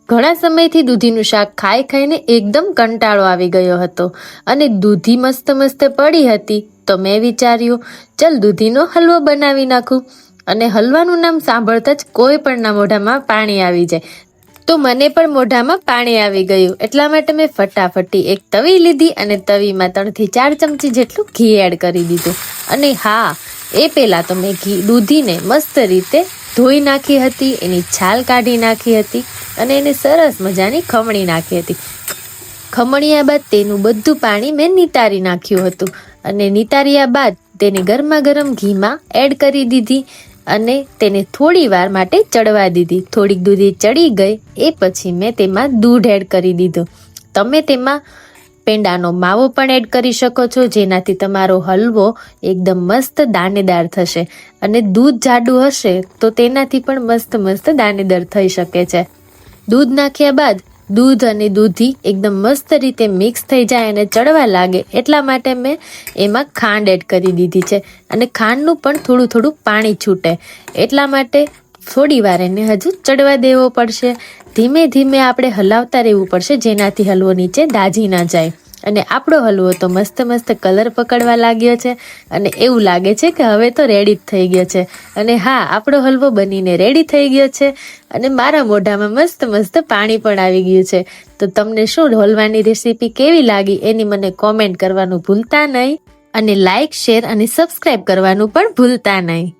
ઘણા સમયથી દૂધીનું શાક ખાઈ ખાઈને એકદમ કંટાળો આવી ગયો હતો અને દૂધી મસ્ત મસ્ત પડી હતી તો મેં વિચાર્યું ચલ દૂધીનો હલવો બનાવી નાખું. અને હલવાનું નામ સાંભળતા જ કોઈ પણના મોઢામાં પાણી આવી જાય. તો મને પણ મોઢામાં પાણી આવી ગયું. એટલા માટે મેં ફટાફટી એક તવી લીધી અને તવીમાં 3 થી 4 ચમચી જેટલું ઘી એડ કરી દીધું. અને હા, એ પહેલાં તો મેં દૂધીને મસ્ત રીતે ધોઈ નાખી હતી, એની છાલ કાઢી નાખી હતી અને એને સરસ મજાની ખમણી નાખી હતી. ખમણ્યા બાદ તેનું બધું પાણી મેં નિતારી નાખ્યું હતું અને નિતાર્યા બાદ તેને ગરમા ગરમ ઘીમાં એડ કરી દીધી અને તેને થોડી વાર માટે ચડવા દીધી. થોડીક દૂધી ચડી ગઈ એ પછી મેં તેમાં દૂધ એડ કરી દીધું. તમે તેમાં પેંડાનો માવો પણ એડ કરી શકો છો, જેનાથી તમારો હલવો એકદમ મસ્ત દાણેદાર થશે. અને દૂધ જાડું હશે તો તેનાથી પણ મસ્ત મસ્ત દાણેદાર થઈ શકે છે. દૂધ નાખ્યા બાદ દૂધ અને દૂધી એકદમ મસ્ત રીતે મિક્સ થઈ જાય અને ચડવા લાગે એટલા માટે મેં એમાં ખાંડ એડ કરી દીધી છે. અને ખાંડનું પણ થોડું થોડું પાણી છૂટે એટલા માટે થોડી વાર એને હજુ ચડવા દેવો પડશે. ધીમે ધીમે આપણે હલાવતા રહેવું પડશે, જેનાથી હલવો નીચે દાજી ના જાય. અને આપણો હલવો તો મસ્ત મસ્ત કલર પકડવા લાગ્યો છે અને એવું લાગે છે કે હવે તો રેડી જ થઈ ગયો છે. અને હા, આપણો હલવો બનીને રેડી થઈ ગયો છે અને મારા મોઢામાં મસ્ત મસ્ત પાણી પણ આવી ગયું છે. તો તમને શું હલવાની રેસીપી કેવી લાગી એની મને કોમેન્ટ કરવાનું ભૂલતા નહીં અને લાઈક, શેર અને સબસ્ક્રાઈબ કરવાનું પણ ભૂલતા નહીં.